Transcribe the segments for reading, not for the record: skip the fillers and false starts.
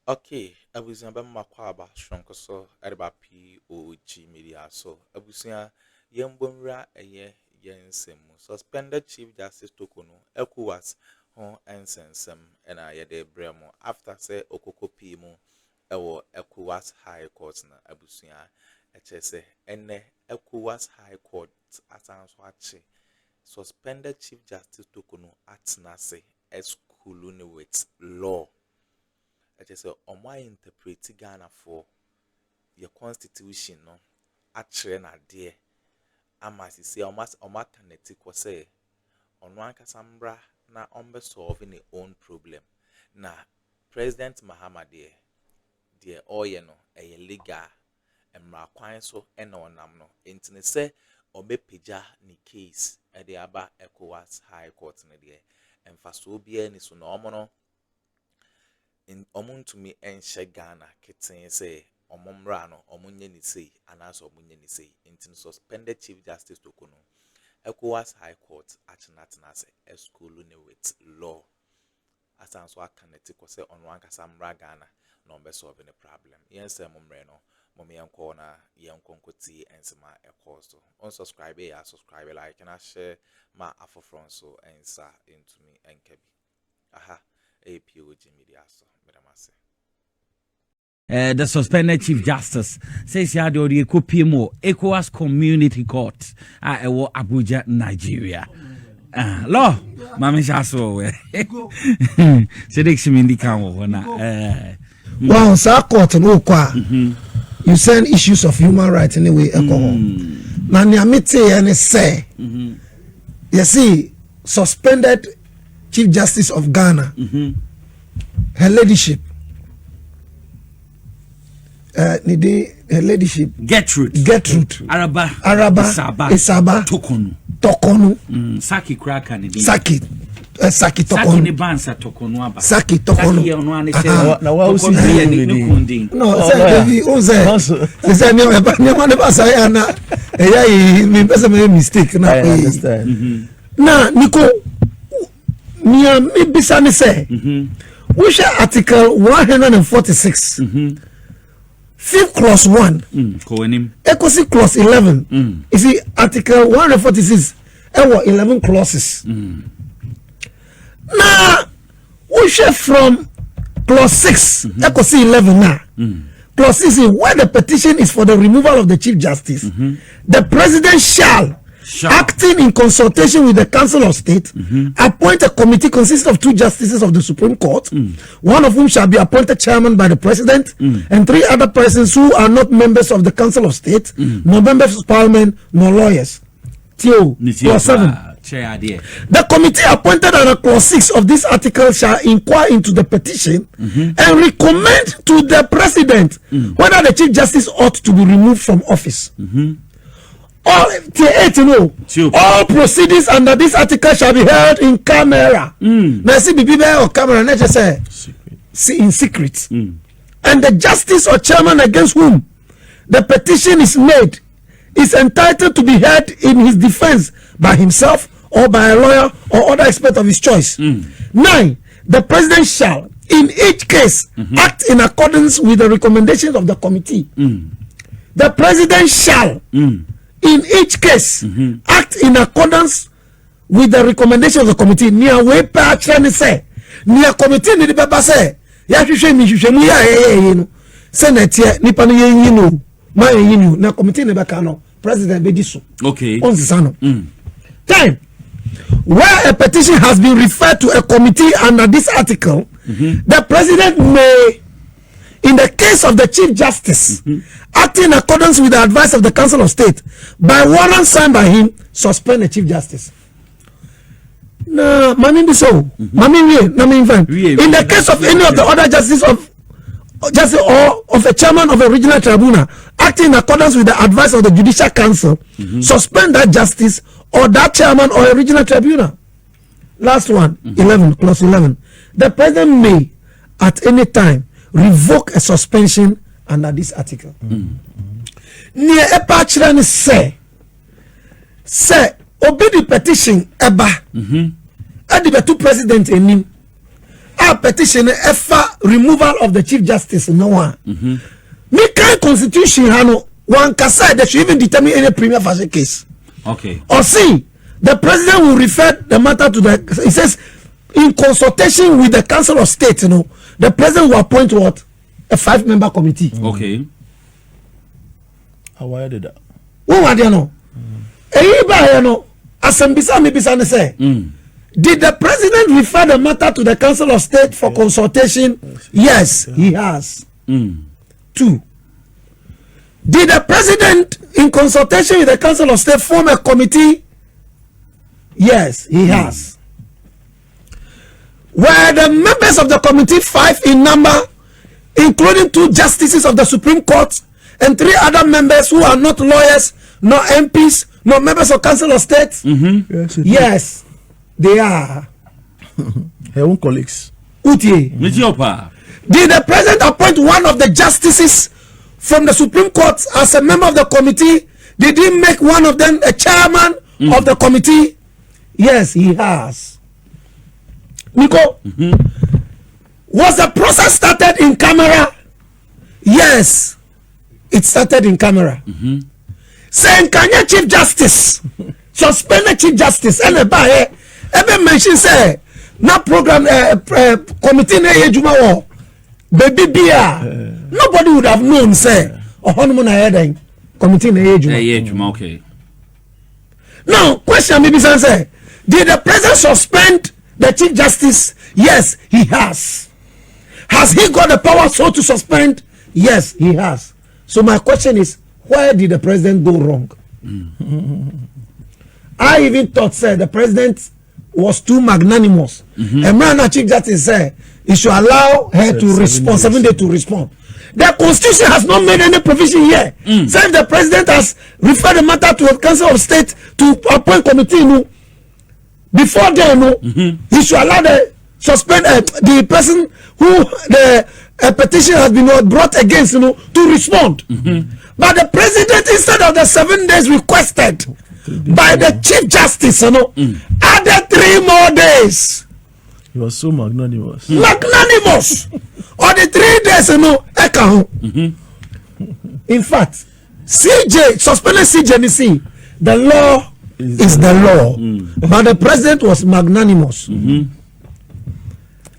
Okay, abusia ba makwa aba shonko so ereba POG Media so abusia yembonra yensem suspended Chief Justice Torkornoo ECOWAS ho ensensem na yede bremo after say okoko pi mu ewo ECOWAS High Court na abusia echese ene ECOWAS High Court asanso achi suspended Chief Justice Torkornoo atnase eskuluni with law. It is a interpret Ghana for your constitution, no. Actually, na dear. Amasi say almost alternative was say on one kasambra na solving the own problem. Na President Mahama dear no a legal and mrakwan so ena onam no. Intine say obe peja ni case e de aba ECOWAS High Court na dear. And for so be ni so no in to me and Ghana kitten say omomrano omunye ni say anas omunye ni say into suspended Chief Justice Torkornoo ECOWAS High Court achinatna say eskulune with law asanso akaneti ko say on one kasamra Ghana no be solving the problem yen say momre no momi enko na yenkonkoti ensema ekos so unsubscribe ya subscribe like and share ma afofron so ensa into me enkebi aha POG Media so the suspended Chief Justice says he had already more ECOWAS Community Court at Abuja, Nigeria. Law, Mama Shaso, wow, sir, court no kwa. You send issues of human rights anyway, alcohol. Nanyamite and say, you see, suspended Chief Justice of Ghana, her ladyship. Her ladyship Gertrude Araba Isaba Torkornoo Saki kraka ni Saki Torkornoo Saki ni bansa Torkornoo aba Saki Torkornoo ya no ane se no say oze say me ne ba say ana eya me pese me mistake na na niko me bisa ne say which article 146 5th clause 1 equals clause 11 you see article 146 11 clauses now we share from clause 6 equals 11 now clause 6 is where the petition is for the removal of the Chief Justice the President shall acting in consultation with the Council of State, appoint a committee consisting of 2 justices of the Supreme Court, one of whom shall be appointed chairman by the President, and 3 other persons who are not members of the Council of State, nor members of Parliament, nor lawyers. Clause 7. The committee appointed under clause 6 of this article shall inquire into the petition and recommend to the President whether the Chief Justice ought to be removed from office. All proceedings under this article shall be held in camera. Now see BB or camera, not just say in secret. And the justice or chairman against whom the petition is made is entitled to be heard in his defense by himself or by a lawyer or other expert of his choice. 9. The President shall, in each case, act in accordance with the recommendations of the committee. The President shall. In each case, act in accordance with the recommendation of the committee. Near way patch and say, near committee, ni papa say, ya shushe mi shushe mu ya no. Senate ya nipa no ye no. Ma ye no na committee ne beka no. President be diso. Okay. On sano. Time. Where a petition has been referred to a committee under this article, the President may, in the case of the Chief Justice, acting in accordance with the advice of the Council of State, by warrant signed by him, suspend the Chief Justice. No, mami so. Mami in the case of any of the other justice or of a chairman of a regional tribunal, acting in accordance with the advice of the Judicial Council, suspend that justice or that chairman or a regional tribunal. Last one, 11, clause 11. The President may, at any time, revoke a suspension under this article. Near a patron say obey the petition eba. The 2 president in him. a petition for removal of the Chief Justice no one. Me kind constitution hano one can say that should even determine any prima facie case. Okay. Or see, the president will refer the matter to the. It says in consultation with the Council of State, the president will appoint what a 5-member committee. Okay. How I did that? Who are they no? Asambisa me bisa say. Did the president refer the matter to the Council of State for consultation? Yes, he has. 2. Did the president, in consultation with the Council of State, form a committee? Yes, he has. Were the members of the committee 5 in number, including 2 justices of the Supreme Court and 3 other members who are not lawyers, nor MPs, nor members of Council of State? Yes, they are. Her own colleagues. Utie. Did the president appoint one of the justices from the Supreme Court as a member of the committee? Did he make one of them a chairman of the committee? Yes, he has. Nico, was the process started in camera? Yes, it started in camera. Saying, can you Chief Justice suspend the Chief Justice? And every mention say, na program committee na ejuma wo baby bia nobody would have known say ohono na heading committee na ejuma. Okay. Now question me be say, did the president suspend the Chief Justice? Yes, he has. Has he got the power so to suspend? Yes, he has. So my question is, where did the president go wrong? I even thought say the president was too magnanimous. And man, Chief Justice said he should allow her to respond, 7 days to respond. The constitution has not made any provision here. So if the president has referred the matter to the Council of State to appoint committee, before then, he should allow the suspend the person who the petition has been brought against, to respond. But the president, instead of the 7 days requested by the Chief Justice, added 3 more days. He was so magnanimous. Magnanimous. Or the 3 days, in fact, CJ, suspended CJ, the law is the law. But the president was magnanimous.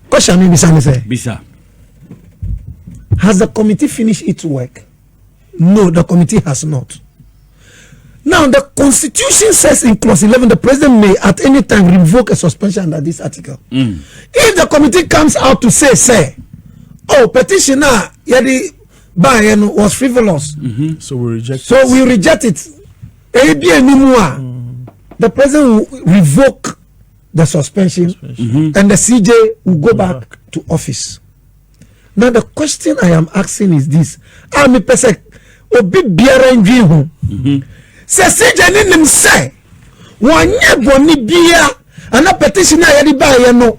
Question me, Bisa. Has the committee finished its work? No, the committee has not. Now, the Constitution says in clause 11, the president may at any time revoke a suspension under this article. If the committee comes out to say, petitioner was frivolous, so we reject it. The president will revoke the suspension, and the CJ will go back to office. Now, the question I am asking is this. I'm a person obi biara ndwi ho se sije nim se wonye boni bia ana petition a yedi ba ye no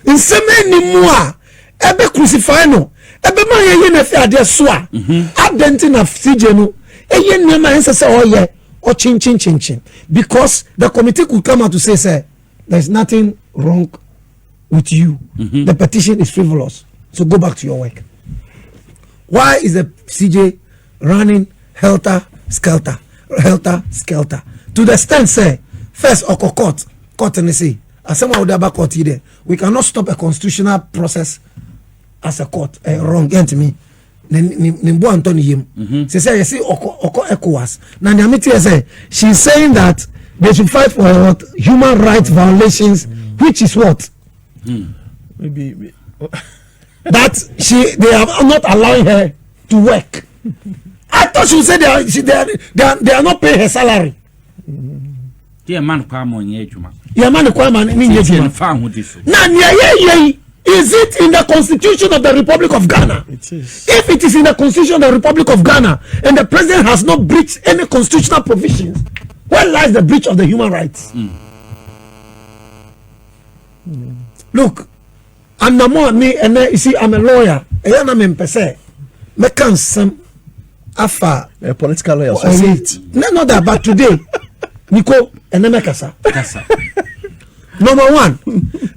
nseme ni mu a ebe crucify no ebe ma ye na fi ade so a adenti na sije no eye nema ense se oye o chin because the committee could come out to say there is nothing wrong with you. The petition is frivolous, so go back to your work. Why is the CJ running helter skelter to the extent say first court and say as someone would have court here, we cannot stop a constitutional process as a court wrong to me nimbo Anthony him say you see ECOWAS now the say she's saying that they should fight for what human rights violations, which is what maybe that they are not allowing her to work. I thought she said they are not paying her salary. Yeah, man, come on, yeah, Juma. Yeah, man, come on, is it in the Constitution of the Republic of Ghana? it is. If it is in the Constitution of the Republic of Ghana and the president has not breached any constitutional provisions, where lies the breach of the human rights? Look, I'm not me, and you see, I'm a lawyer. I'm a some afa A political lawyer. not that, but today, Nico and Nemekasa. Number one,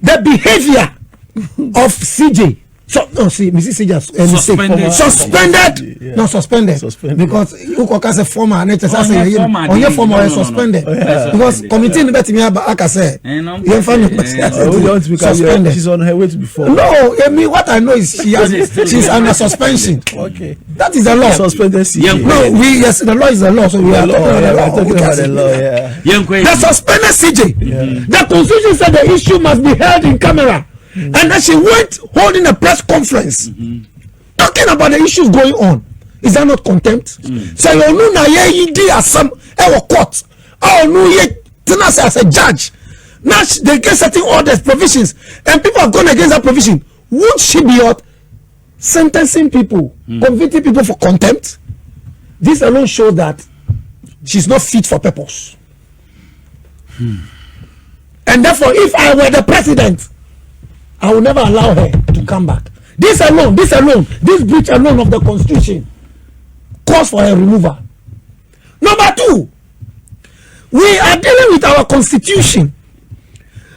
the behavior of CJ. So no, see, Mrs. CJ suspended. No, suspended. Because you can say former and it is on your former suspended. Because committee bet me I can say suspended. She's on her way to before. No, I mean what I know is she's under suspension. Okay, that is the law. Suspended. No, the law is the law, so we are talking about the law. The suspended CJ. The constitution said the issue must be held in camera. And then she went holding a press conference talking about the issues going on. Is that not contempt? So you know na ye did as some court. Oh no, ye tenants as a judge. Now they get certain orders, provisions, and people have gone against that provision. Would she be out sentencing people, convicting people for contempt? This alone shows that she's not fit for purpose. And therefore, if I were the president, I will never allow her to come back. This breach alone of the constitution calls for her removal. Number 2, we are dealing with our constitution.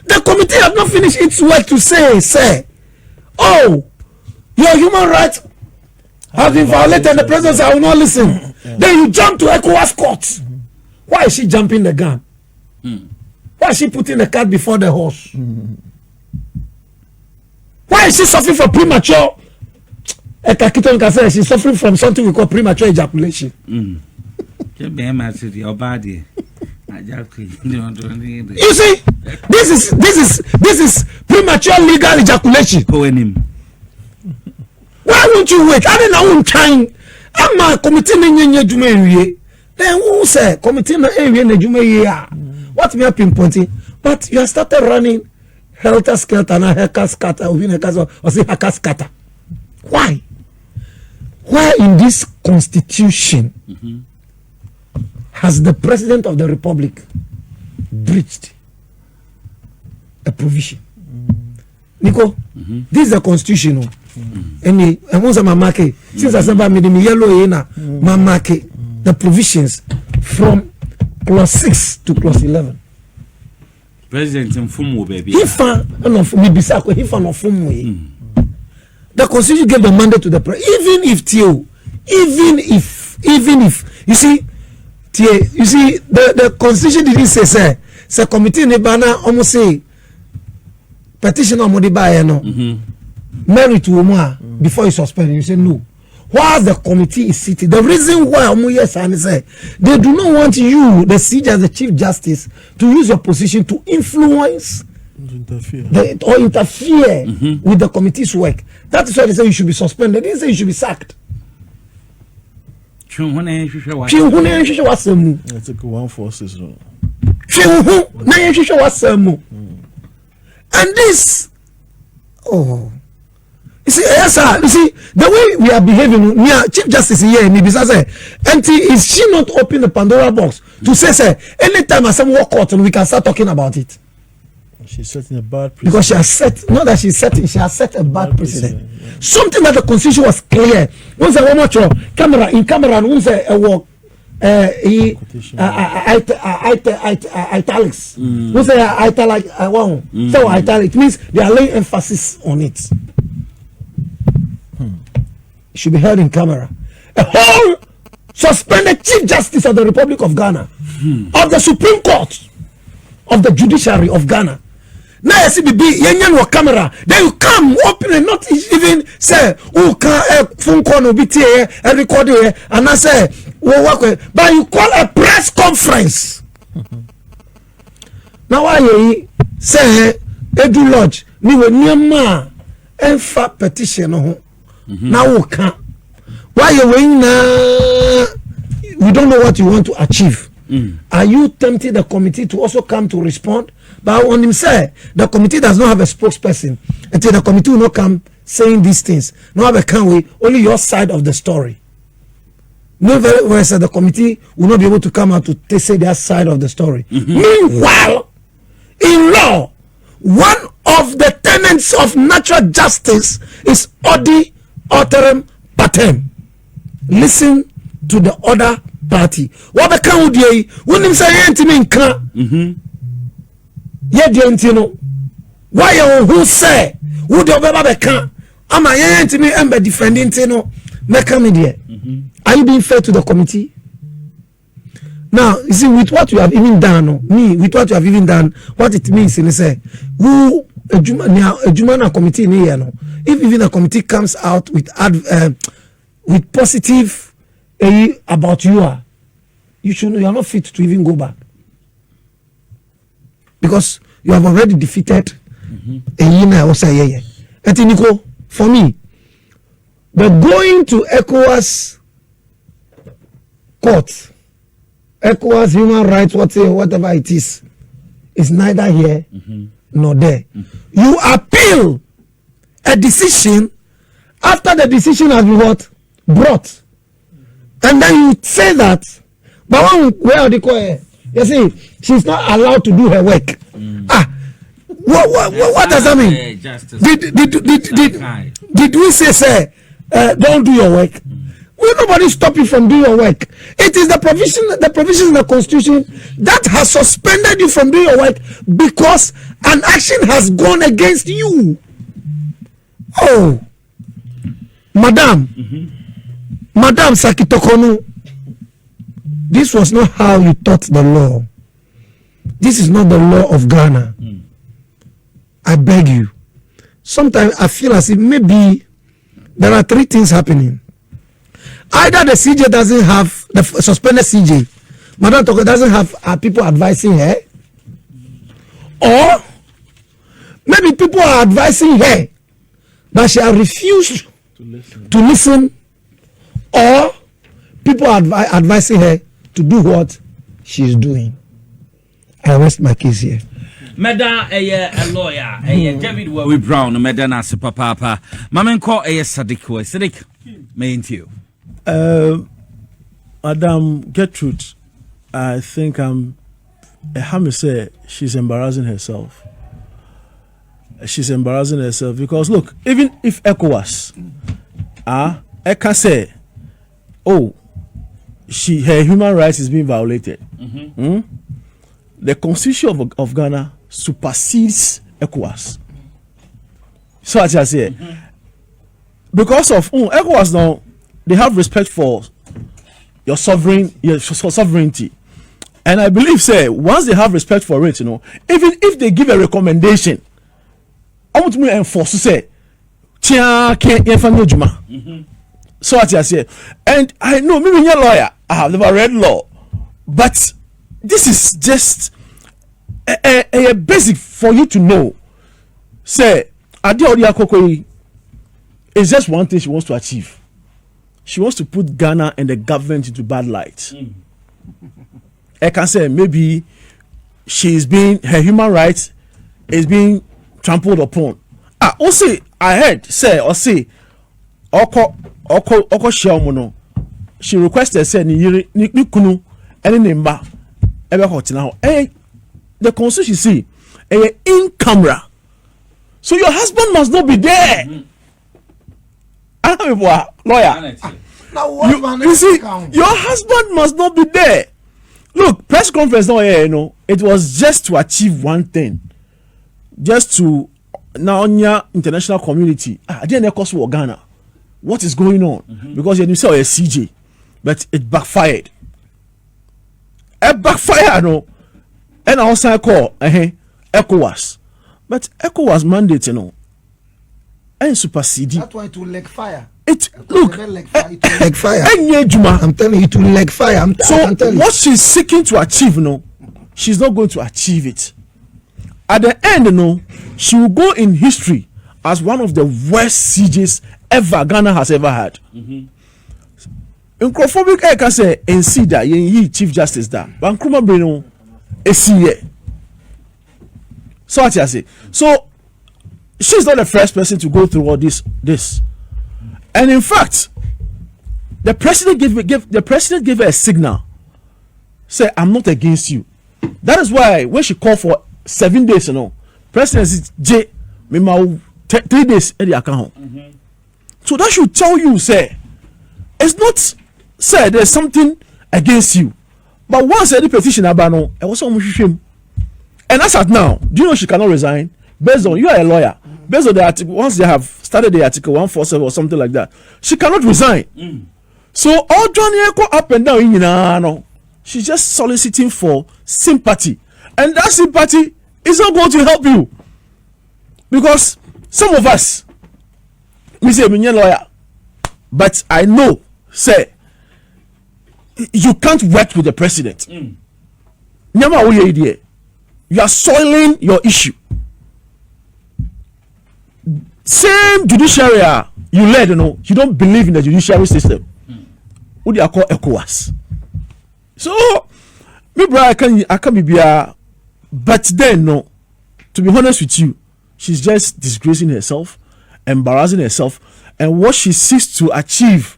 The committee has not finished its work to say, oh, your human rights have been violated and the president says, I will not listen. Then you jump to ECOWAS court. Why is she jumping the gun? Why is she putting the cart before the horse? Why is she suffering from premature? She's suffering from something we call premature ejaculation. You see, this is premature legal ejaculation. Why won't you wait? I don't know time. I'm a committee in then who say committee in what we are pinpointing? But you have started running helter skelter na heka scatter or say heka scatter. Why in this constitution has the president of the republic breached a provision? Nico, this is a constitution. And once I'm market, since I said me yellow market the provisions from clause 6 to clause 11. President Mfumu baby. The constitution gave the mandate to the president. Even if you see the constitution didn't say committee ne bana almost say petition on modifier no merit to before you suspend. You say no. While the committee is sitting, the reason why say they do not want you, the CJ as the Chief Justice, to use your position to influence or interfere with the committee's work. That is why they say you should be suspended. They didn't say you should be sacked. And this, you see, yes, sir. You see, the way we are behaving, we are Chief Justice here in Ibisa say, empty, is she not open the Pandora box to say, anytime I say walk out and we can start talking about it? She's setting a bad precedent. Because she has set, not that she's setting, she has set a bad precedent. Yeah. Something that the constitution was clear. Once I want to camera, and once I walk, italics. Once I italic, I want. So italic means they are laying emphasis on it. It should be held in camera. A whole suspended Chief Justice of the Republic of Ghana, of the Supreme Court, of the Judiciary of Ghana. Now you see the camera. Then you come open and not even say, "Oh, can phone call no be here and record here," and I say, but you call a press conference. Now why you say Edu Lodge? We were near ma and fat petition no. Now we can. Why you win now? We don't know what you want to achieve. Are you tempting the committee to also come to respond? But on him say the committee does not have a spokesperson until the committee will not come saying these things. No have a can we only your side of the story. No very well said the committee will not be able to come out to say their side of the story. Meanwhile, in law, one of the tenets of natural justice is odi alteram patem. Listen to the other party. What the can we when him say anything can. Yeah, no. why you who say who the other can am I ain't me and be defending no make me there. Are you being fair to the committee? Now, you see, with what you have even done, with what you have even done, what it means in say, who a Jumana committee in here, no, if even a committee comes out with positive about you are not fit to even go back because you have already defeated Nico, for me, but going to ECOWAS court, ECOWAS human rights, whatever it is neither here nor there. You appeal a decision after the decision has been what brought, and then you say that, but where are the court? You see, she's not allowed to do her work. What does that mean? Did we say don't do your work? Will nobody stop you from doing your work? It is the provision in the constitution that has suspended you from doing your work because an action has gone against you. Oh, Madam Saki Torkornoo, this was not how you taught the law. This is not the law of Ghana. I beg you. Sometimes I feel as if maybe there are three things happening. Either the CJ doesn't have the suspended CJ, Madam Torkornoo doesn't have people advising her, or maybe people are advising her, but she has refused to listen, or people are advising her to do what she is doing. I rest my case here. Meda a lawyer, David Wewe Brown, Meda Nasi Papa, Mamenko Sadiq, main to you. Madam Gertrude, I think Hami say she's embarrassing herself. She's embarrassing herself because look, even if ECOWAS, I can say, oh, her human rights is being violated. The constitution of Ghana supersedes ECOWAS. So as I say, because of ECOWAS now, they have respect for your sovereignty, and I believe, say, once they have respect for it, even if they give a recommendation, I want to enforce to say, so as I say, and I know maybe you're a lawyer, I have never read law, but this is just a basic for you to know. Say, Addo is just one thing she wants to achieve. She wants to put Ghana and the government into bad light. I can say maybe her human rights is being trampled upon. Also, I heard she requested say ni kunu any number the constitution see in camera, so your husband must not be there. Lawyer, you see, your husband must not be there. Look, press conference now here, it was just to achieve one thing, just to now international community. I didn't cost for Ghana. What is going on? Because you say a CJ, but it backfired. It backfired, and I also call ECOWAS, but ECOWAS mandate, and supersede. That's why it will leg fire. It look leg fire. I'm telling you, it will leg fire. So what she's seeking to achieve, she's not going to achieve it. At the end, she will go in history as one of the worst CJs ever Ghana has ever had. Incrophobic I can say and see that ye Chief Justice that Bankruma Breno a see. So what I say. So she's not the first person to go through all this. And in fact, the president gave her a signal. Say, I'm not against you. That is why when she called for 7 days, president said, J, 3 days at the account. So that should tell you, say, it's not say there's something against you. But once the petition abano, it was almost shame. And as at now, do you know she cannot resign? based on you are a lawyer, based on the article, once they have started the article 147 or something like that, she cannot resign. So all Johnny Echo up and down, no, she's just soliciting for sympathy, and that sympathy is not going to help you, because some of us, we say I'm a lawyer, but I know, say, you can't work with the president. You are soiling your issue. Same judiciary you led, you don't believe in the judiciary system. What do you call ECOWAS? So, me brother, I can be but then no. To be honest with you, she's just disgracing herself, embarrassing herself, and what she seeks to achieve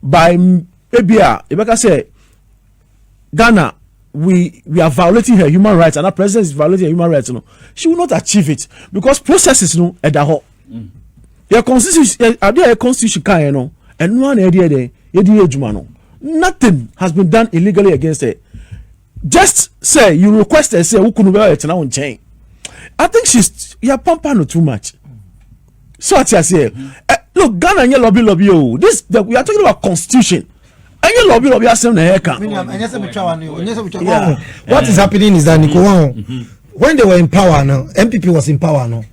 by maybe if I can say Ghana, we are violating her human rights, and our president is violating her human rights. She will not achieve it because processes at the whole. Your constitution, a constitution, and one idea nothing has been done illegally against her. Just say you request her, say who could be now chain. I think you're pumping too much. So I say, look, Ghana and your lobby. We are talking about constitution. And your lobby what is happening is that when they were in power now, MPP was in power now,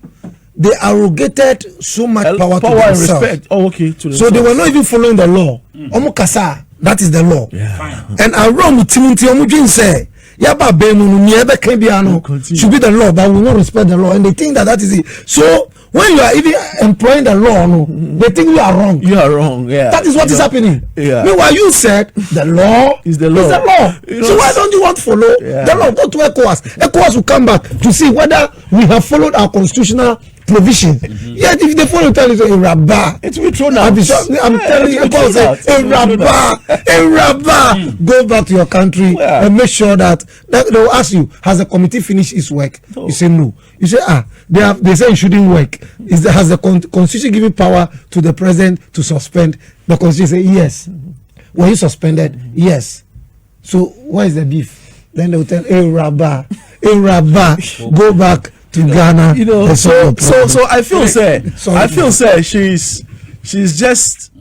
they arrogated so much power to themselves. Respect. Oh, okay. So they were not even following the law. Omukasa, that is the law. Yeah. And around Timothy Omujin say, Yaba Bemunu, Niebe Kebiano should be the law, but we will not respect the law. And they think that is it. So when you are even employing the law, they think you are wrong. You are wrong, yeah. That is what is happening. Yeah. Meanwhile, you said the law is the law. So why don't you want to follow the law? Go to ECOWAS. ECOWAS will come back to see whether we have followed our constitutional provision. Yet if they follow, tell you a rabba, it will be thrown out. I'm telling you, a rabba. Go back to your country and make sure that they will ask you, has the committee finished its work? No. You say no. You say they say it shouldn't work. Has the constitution given power to the president to suspend? The constitution say yes. Were you suspended? Yes. So where is the beef? Then they will tell a rabba, go back to Ghana. So I feel she's just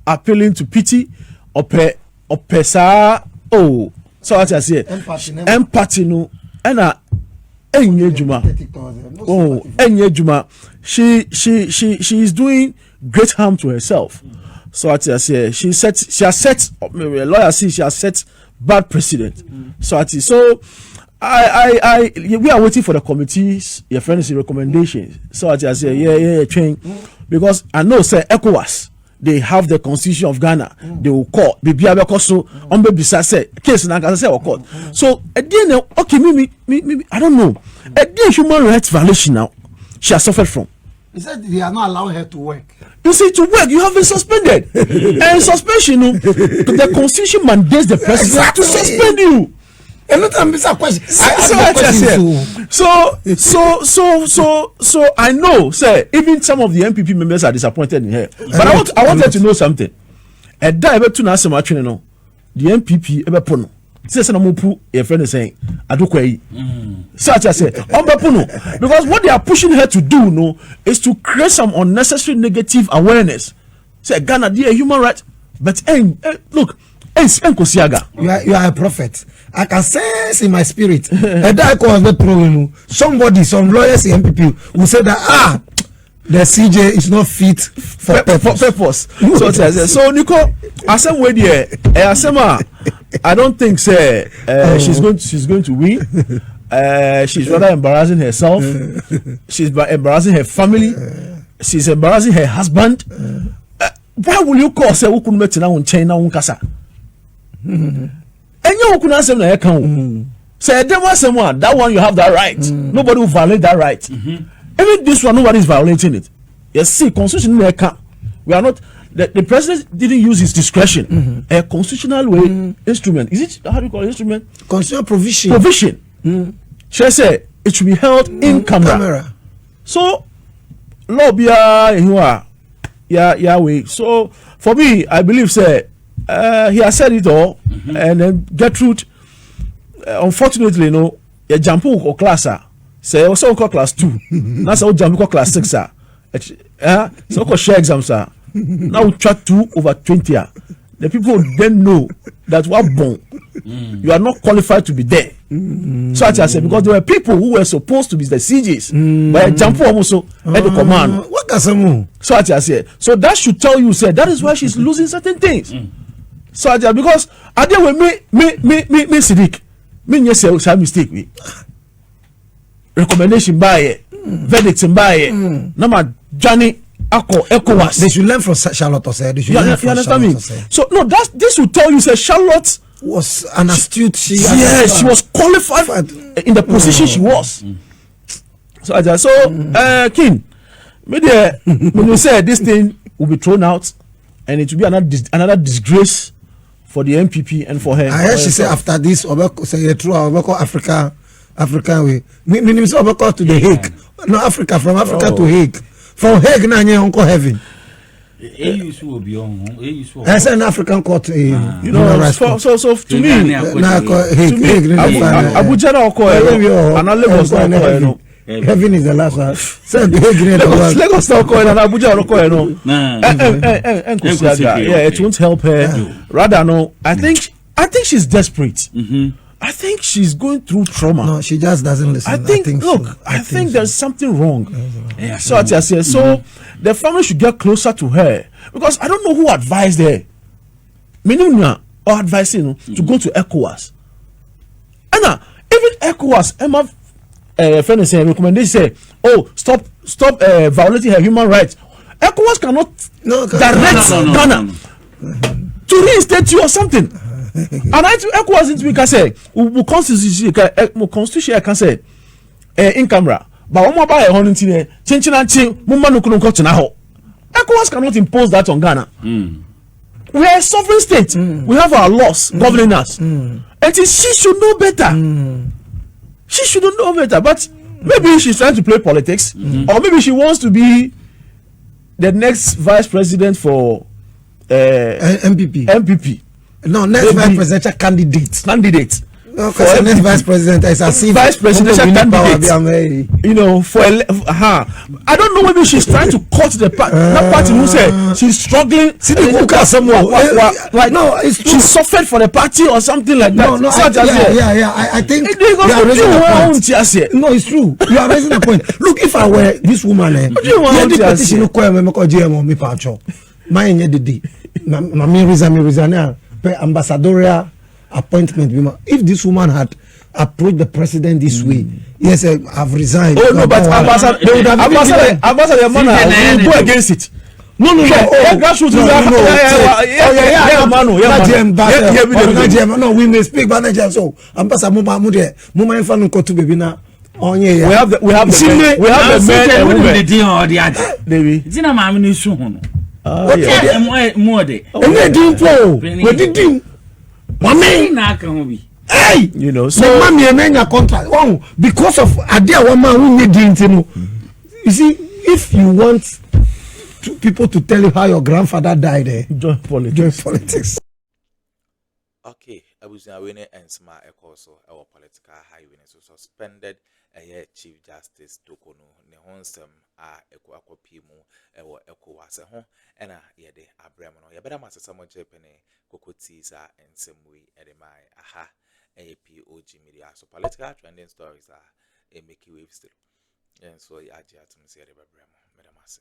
appealing to pity or pesa. Oh, so what I say, empathy no, and enye juma. She is doing great harm to herself. So what I say, she has set lawyer see she has set bad precedent. So we are waiting for the committee's your friends' recommendations. So I say train, because I know say ECOWAS they have the constitution of Ghana. They will call baby so on baby say case na say or court. So again okay me I don't know. A human rights violation now she has suffered from. He said they are not allowing her to work. You see, to work, you have been suspended. And suspension, the constitution mandates the president to suspend you. And not a question. So I know, sir, even some of the MPP members are disappointed in her. But I want her to know something. At that, ever to know some actually, no, the MPP ever put. Says your friend is saying, Addo. Such as say, because what they are pushing her to do, is to create some unnecessary negative awareness. Say Ghana, dear human rights, but look, you are a prophet. I can sense in my spirit. And that was not problem. Somebody, some lawyers in MPP will say that the CJ is not fit for purpose. So Nico, I don't think she's going to win. She's rather embarrassing herself. She's embarrassing her family. She's embarrassing her husband. Why will you call say who could meet now in China unkasa? And you could answer na account. Say there was someone that one you have that right. Nobody will violate that right. Even this one, nobody is violating it. Yes, see, constitution we are not. The president didn't use his discretion. A constitutional way instrument. Is it how do you call it instrument? Constitutional provision. She said it should be held in camera. So, lobby Yahweh. So for me, I believe he has said it all, and then Gertrude, unfortunately, a jump or class. say also call class 2 that's how jam call class 6 so call share exams now we try 2/20 the people then know that we are born you are not qualified to be there so as I said because there were people who were supposed to be the CJs but jump also at the command so as I said so that should tell you say that is why she's losing certain things so as because I did with me Siddiq me yes say mistake me recommendation by verdict by number Johnny ECOWAS. They should learn from Charlotte Osei. They should learn from understand me? Osei. So no, this will tell you say Charlotte was an astute. She was qualified in the position she was. So I just King, maybe when you say this thing will be thrown out and it will be another disgrace for the MPP and for her. I heard she say after this, say true, African way. Meaning Obeko to the Hague. No, Africa, from Africa to Hague. From Hague, na nye uncle heaven. That's an African court. You know, so to me, Abuja na oko and Lagos na oko heaven is the last one. So Lagos na oko and Abuja na oko yeah, it won't help her. Rather, no, I think she's desperate. I think she's going through trauma. No, she just doesn't listen. I think there's something wrong. Yeah, so I say, so the family should get closer to her because I don't know who advised her. Meaning or advising to go to ECOWAS. And even ECOWAS, Emma, friend is saying recommendation say, oh, stop violating her human rights. ECOWAS cannot direct Ghana to reinstate you or something. And I ECOWAS into we say constitution can say in camera but one more buy a hundred ECOWAS cannot impose that on Ghana. We are a sovereign state. We have our laws governing us. And she should know better. She shouldn't know better, but maybe she's trying to play politics, or maybe she wants to be the next vice president for MPP. No, next vice presidential candidate. No, for next vice president is a vice presidential candidate. You know, for I don't know, maybe she's trying to cut the that party who said she's struggling. Like no, it's true. She suffered for the party or something like that. No, I think you are raising a point. No, it's true. You are raising a point. Look, if I were this woman, the petition ambassadorial appointment. If this woman had approached the president this way, yes, I've resigned. Oh no, but ambassador will go against it. No. No, we may speak manager. So ambassador baby now. We have the men and women. It's in a mammy soon. More day. Hey, you know, so mommy and your contract. Oh, because of a dear woman who need you. You see, if you want people to tell you how your grandfather died, join politics. Okay, I was now winning and smart also our political highway so suspended a year Chief Justice Torkornoo ne honsem a ekwakopimu ewo ECOWAS ho ena ye de abrem no ye beda masesa mo jepene kokotis a ensemwe edemai aha POG Media so political trending stories are a make wave still and so ya ajatum se de abrem medamase